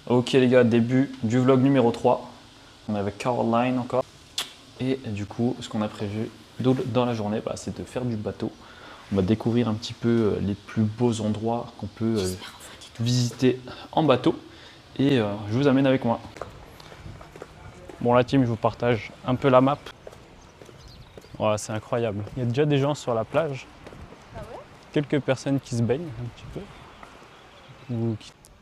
Ok les gars, début du vlog numéro 3. On est avec Caroline encore. Et du coup, ce qu'on a prévu dans la journée, c'est de faire du bateau. On va découvrir un petit peu les plus beaux endroits qu'on peut visiter en bateau. Et je vous amène avec moi. Bon la team, je vous partage un peu la map. Ouais, c'est incroyable. Il y a déjà des gens sur la plage. Ah ouais? Quelques personnes qui se baignent un petit peu.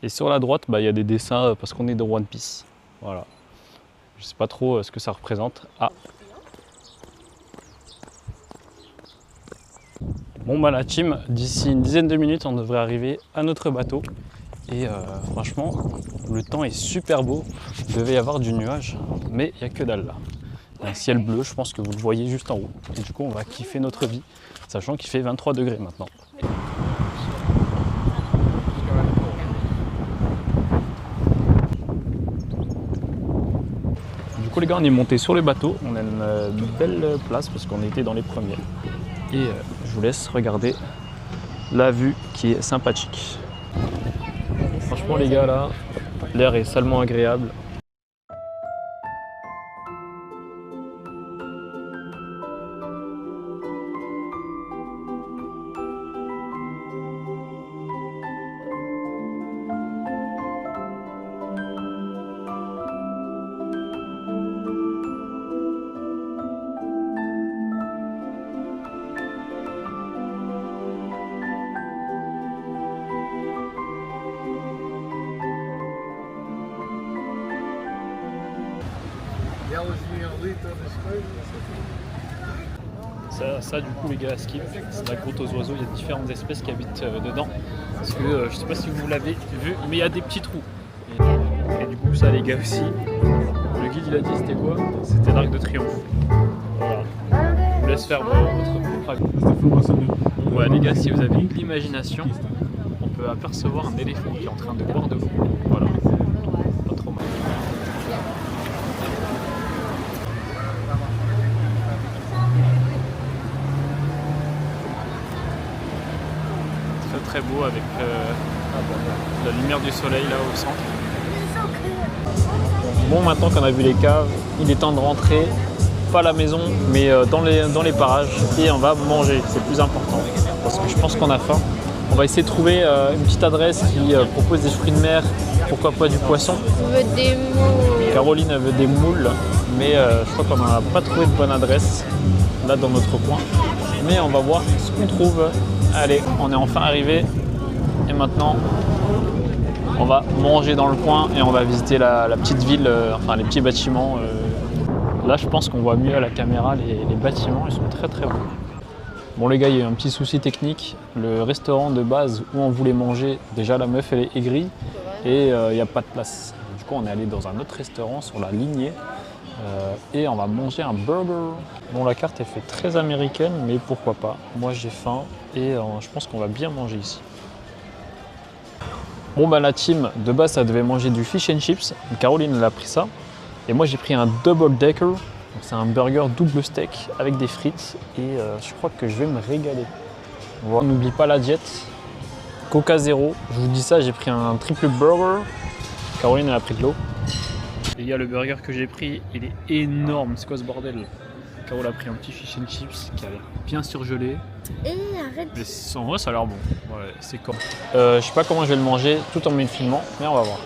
Et sur la droite, il y a des dessins parce qu'on est dans One Piece. Voilà. Je sais pas trop ce que ça représente. Ah. Bon la team, d'ici une dizaine de minutes, on devrait arriver à notre bateau. Et franchement, le temps est super beau. Il devait y avoir du nuage, mais il n'y a que dalle là. Il y a un ciel bleu, je pense que vous le voyez juste en haut. Et du coup, on va kiffer notre vie, sachant qu'il fait 23 degrés maintenant. Du coup les gars, on est monté sur le bateau, on a une belle place parce qu'on était dans les premiers. Et je vous laisse regarder la vue qui est sympathique. Franchement les gars là, l'air est salement agréable. Ça du coup les gars, skip, c'est la grotte aux oiseaux, il y a différentes espèces qui habitent dedans. Parce que je sais pas si vous l'avez vu, mais il y a des petits trous. Et du coup ça les gars aussi, le guide il a dit c'était quoi? C'était l'Arc de Triomphe. Voilà. Je vous laisse faire votre propre avis. Ouais les gars, si vous avez de l'imagination, on peut apercevoir un éléphant qui est en train de boire de l'eau. Voilà. Pas trop mal. Très beau avec la lumière du soleil là au centre. Bon, maintenant qu'on a vu les caves, il est temps de rentrer, pas à la maison mais dans les parages, et on va manger, c'est le plus important parce que je pense qu'on a faim. On va essayer de trouver une petite adresse qui propose des fruits de mer, pourquoi pas du poisson. On veut des moules. Caroline veut des moules, mais je crois qu'on n'a pas trouvé de bonne adresse là dans notre coin. Mais on va voir ce qu'on trouve. Allez, on est enfin arrivé et maintenant on va manger dans le coin et on va visiter la petite ville, enfin les petits bâtiments. Là je pense qu'on voit mieux à la caméra les bâtiments, ils sont très très beaux. Bon les gars, il y a eu un petit souci technique. Le restaurant de base où on voulait manger, déjà la meuf elle est aigrie et il n'y a pas de place. Du coup on est allé dans un autre restaurant sur la lignée. Et on va manger un burger. Bon, la carte est fait très américaine, mais pourquoi pas. Moi j'ai faim et je pense qu'on va bien manger ici. Bon la team, de base ça devait manger du fish and chips. Caroline elle a pris ça. Et moi j'ai pris un double decker. C'est un burger double steak avec des frites. Et je crois que je vais me régaler. Voilà. N'oublie pas la diète. Coca zéro. Je vous dis ça, j'ai pris un triple burger. Caroline elle a pris de l'eau. Les gars, le burger que j'ai pris, il est énorme. C'est quoi ce bordel? Carole a pris un petit fish and chips qui a l'air bien surgelé. Arrête. Mais en vrai, ça a l'air bon. Ouais, c'est quand. Je sais pas comment je vais le manger tout en me filmant, mais on va voir.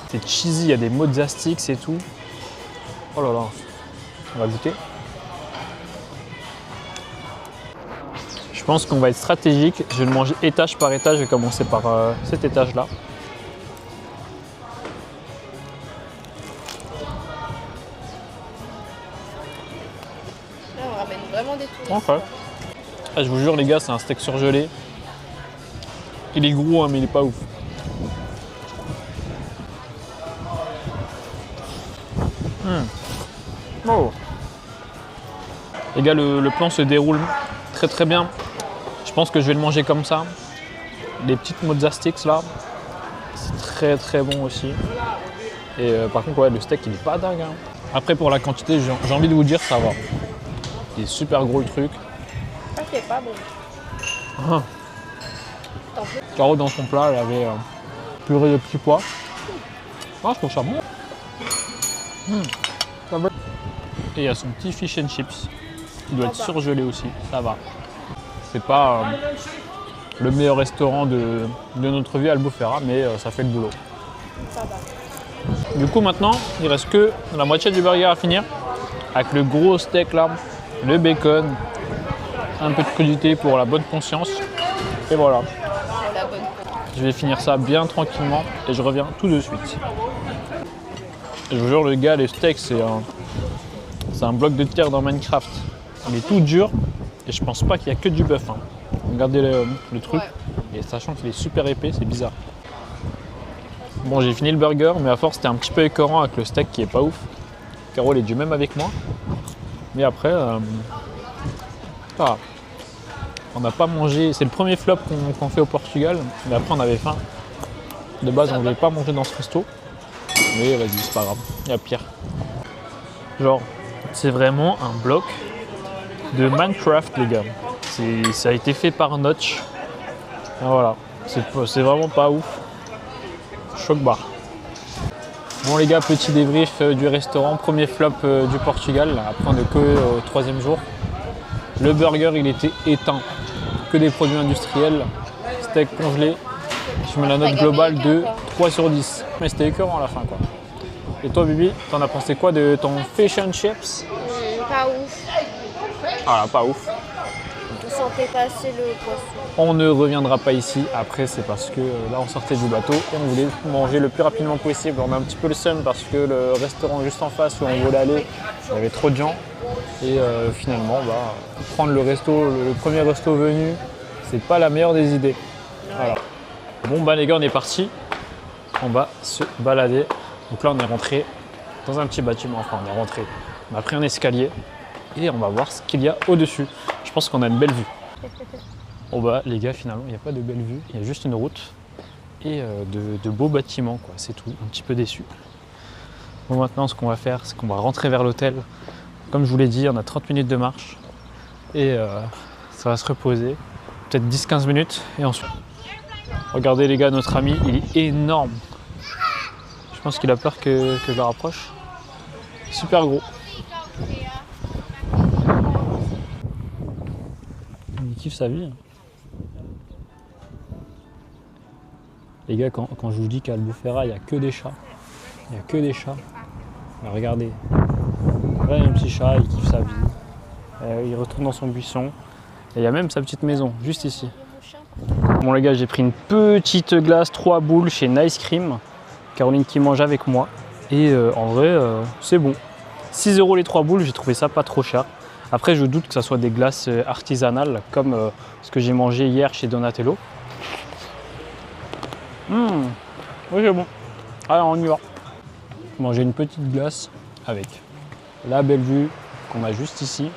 C'est cheesy, il y a des mozzarella et tout. Oh là là. On va goûter. Je pense qu'on va être stratégique. Je vais le manger étage par étage. Je vais commencer par cet étage-là. On ramène vraiment des touristes. Okay. Ah, je vous jure les gars, c'est un steak surgelé. Il est gros hein, mais il est pas ouf. Oh. Les gars, le plan se déroule très très bien. Je pense que je vais le manger comme ça. Les petites mozzarella sticks là, c'est très très bon aussi. Et par contre ouais, le steak il est pas dingue hein. Après pour la quantité, j'ai envie de vous dire ça va. Il est super gros le truc. Ça c'est pas bon. Caro dans son plat, elle avait purée de petits pois. Ah, je trouve ça bon. Ça va. Et il y a son petit fish and chips. Il doit être surgelé aussi, ça va. C'est pas le meilleur restaurant de notre vie, Albufera, mais ça fait le boulot. Ça va. Du coup maintenant, il reste que la moitié du burger à finir. Avec le gros steak là, le bacon, un peu de crudité pour la bonne conscience. Et voilà. La bonne. Je vais finir ça bien tranquillement et je reviens tout de suite. Et je vous jure, le gars, les steaks, c'est un bloc de terre dans Minecraft. Il est tout dur et je pense pas qu'il y a que du bœuf. Hein. Regardez le truc, et sachant qu'il est super épais, c'est bizarre. Bon, j'ai fini le burger, mais à force, c'était un petit peu écœurant avec le steak qui est pas ouf. Carole est du même avec moi. Mais après, on n'a pas mangé. C'est le premier flop qu'on fait au Portugal, mais après, on avait faim. De base, on voulait pas manger dans ce resto. Mais vas-y, c'est pas grave, il y a pire. Genre, c'est vraiment un bloc de Minecraft, les gars. Ça a été fait par Notch. Et voilà, c'est vraiment pas ouf. Choc barre. Bon les gars, petit débrief du restaurant, premier flop du Portugal. Après on est que au 3e jour. Le burger il était éteint, que des produits industriels, steak congelé. Je mets la note globale de 3 sur 10. Mais c'était écœurant à la fin quoi. Et toi Bibi, t'en as pensé quoi de ton fish and chips? Pas ouf. Ah pas ouf. On sentait pas assez le poisson. On ne reviendra pas ici. Après, c'est parce que là, on sortait du bateau et on voulait manger le plus rapidement possible. On a un petit peu le seum parce que le restaurant juste en face où on voulait aller, il y avait trop de gens. Et finalement, prendre le premier resto venu, c'est pas la meilleure des idées. Voilà. Bon, les gars, on est parti. On va se balader. Donc là, on est rentré dans un petit bâtiment. Enfin, on est rentré. On a pris un escalier et on va voir ce qu'il y a au-dessus. Je pense qu'on a une belle vue. Bon les gars, finalement, il n'y a pas de belle vue, il y a juste une route et de beaux bâtiments, quoi. C'est tout, un petit peu déçu. Bon, maintenant, ce qu'on va faire, c'est qu'on va rentrer vers l'hôtel. Comme je vous l'ai dit, on a 30 minutes de marche et ça va se reposer, peut-être 10-15 minutes et ensuite. Regardez les gars, notre ami, il est énorme. Je pense qu'il a peur que je le rapproche. Super gros. Il kiffe sa vie. Les gars, quand je vous dis qu'à Albufera, il n'y a que des chats. Il n'y a que des chats. Alors, regardez. Là, il y a un petit chat, il kiffe sa vie. Il retourne dans son buisson. Et il y a même sa petite maison, juste ici. Bon les gars, j'ai pris une petite glace 3 boules chez Nice Cream. Caroline qui mange avec moi. Et en vrai, c'est bon. 6 € les 3 boules, j'ai trouvé ça pas trop cher. Après, je doute que ça soit des glaces artisanales comme ce que j'ai mangé hier chez Donatello. Oui, c'est bon. Allez, on y va. Manger une petite glace avec la belle vue qu'on a juste ici.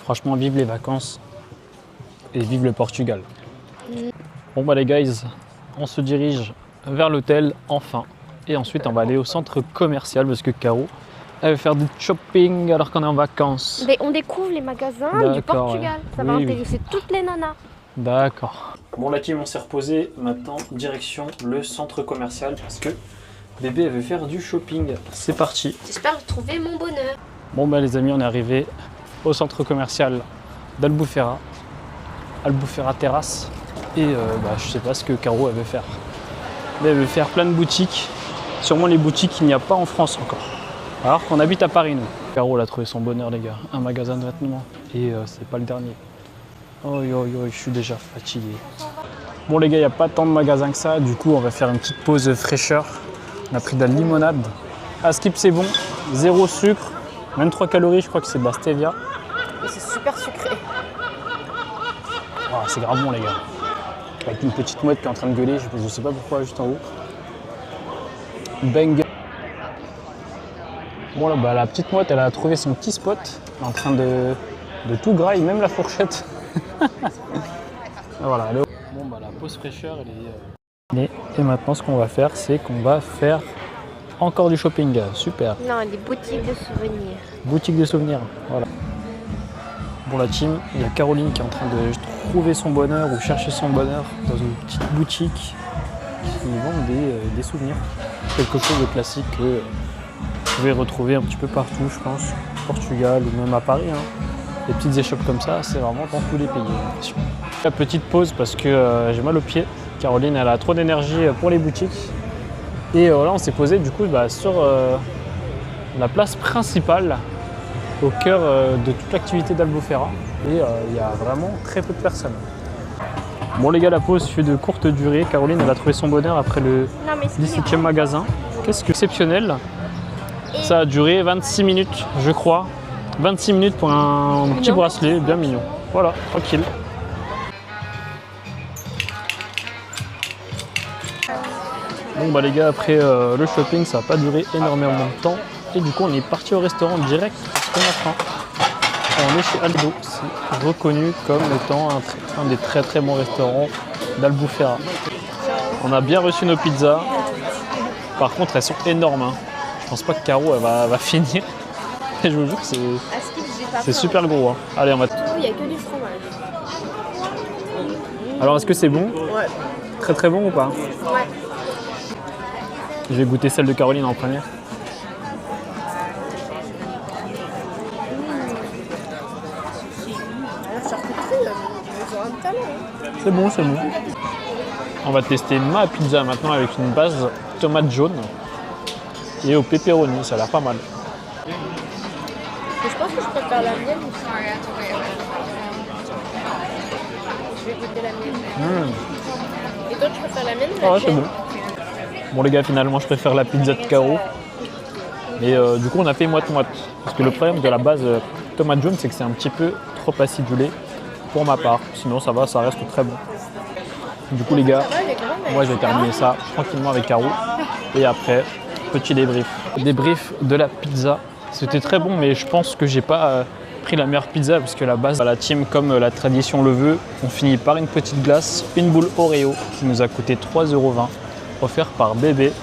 Franchement, vive les vacances et vive le Portugal. Bon les guys, on se dirige vers l'hôtel enfin. Et ensuite, on va aller au centre commercial parce que Caro, elle veut faire du shopping alors qu'on est en vacances. Mais on découvre les magasins du Portugal. Ça va intéresser toutes les nanas. D'accord. Bon la team, on s'est reposé. Maintenant, direction le centre commercial parce que bébé elle veut faire du shopping. C'est parti. J'espère trouver mon bonheur. Bon les amis, on est arrivé au centre commercial d'Albufera. Albufera Terrace. Et je sais pas ce que Caro elle veut faire. Mais elle veut faire plein de boutiques. Sûrement les boutiques qu'il n'y a pas en France encore. Alors qu'on habite à Paris nous. Caro elle a trouvé son bonheur les gars. Un magasin de vêtements. Et c'est pas le dernier. Oh, je suis déjà fatigué. Bon les gars, il n'y a pas tant de magasins que ça. Du coup, on va faire une petite pause fraîcheur. On a pris de la limonade. À Skip, c'est bon. 0 sucre. Même 3 calories, je crois que c'est de la stevia. Et c'est super sucré. Oh, c'est grave bon les gars. Avec une petite mouette qui est en train de gueuler. Je sais pas pourquoi, juste en haut. Bang. Bon là, la petite mouette, elle a trouvé son petit spot. Elle est en train de tout grailler, même la fourchette. Voilà, allez. Bon la pause fraîcheur elle est... Et maintenant ce qu'on va faire, c'est qu'on va faire encore du shopping, super. Non, des boutiques de souvenirs. Boutique de souvenirs, voilà. Bon la team, il y a Caroline qui est en train de trouver son bonheur ou chercher son bonheur dans une petite boutique. qui vendent des souvenirs. Quelque chose de classique que vous pouvez retrouver un petit peu partout, je pense, au Portugal ou même à Paris. Des petites échoppes comme ça, c'est vraiment dans tous les pays, j'ai l'impression. La petite pause parce que j'ai mal aux pieds. Caroline, elle a trop d'énergie pour les boutiques. Et là, on s'est posé du coup sur la place principale, au cœur de toute l'activité d'Albufeira. Et il y a vraiment très peu de personnes. Bon les gars, la pause fut de courte durée. Caroline, elle a trouvé son bonheur après le 17e magasin. Qu'est-ce que exceptionnel. Ça a duré 26 minutes, je crois. 26 minutes pour un petit bracelet, bien mignon. Voilà, tranquille. Bon les gars, après le shopping, ça n'a pas duré énormément de temps. Et du coup, on est parti au restaurant direct parce qu'on a faim. On est chez Aldo, c'est reconnu comme étant un des très très bons restaurants d'Albufeira. On a bien reçu nos pizzas. Par contre, elles sont énormes. Je pense pas que Caro elle va finir. Je vous jure que c'est super gros. Allez, on va. Il n'y a que du fromage. Alors, est-ce que c'est bon? Ouais. Très très bon ou pas? Ouais. Je vais goûter celle de Caroline en première. C'est bon, c'est bon. On va tester ma pizza maintenant avec une base tomate jaune et au pepperoni, ça a l'air pas mal. Je pense que je préfère la mienne. Je vais goûter la mienne. Et toi, tu préfères la mienne ou la ouais, c'est bon. Bon les gars, finalement, je préfère la pizza de Caro. Et du coup, on a fait moite-moite. Parce que le problème de la base tomate jaune, c'est que c'est un petit peu trop acidulé pour ma part. Sinon, ça va, ça reste très bon. Du coup, les gars, moi, je vais terminer ça tranquillement avec Caro. Et après, petit débrief. Débrief de la pizza. C'était très bon, mais je pense que j'ai pas pris la meilleure pizza parce que la base, la team, comme la tradition le veut, on finit par une petite glace, une boule Oreo qui nous a coûté 3,20 €, offert par Bébé.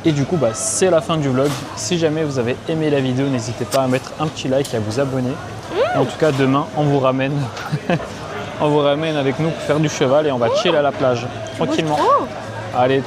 Et du coup, c'est la fin du vlog. Si jamais vous avez aimé la vidéo, n'hésitez pas à mettre un petit like et à vous abonner. Et en tout cas, demain, on vous ramène, on vous ramène avec nous pour faire du cheval et on va chill à la plage tranquillement. Allez.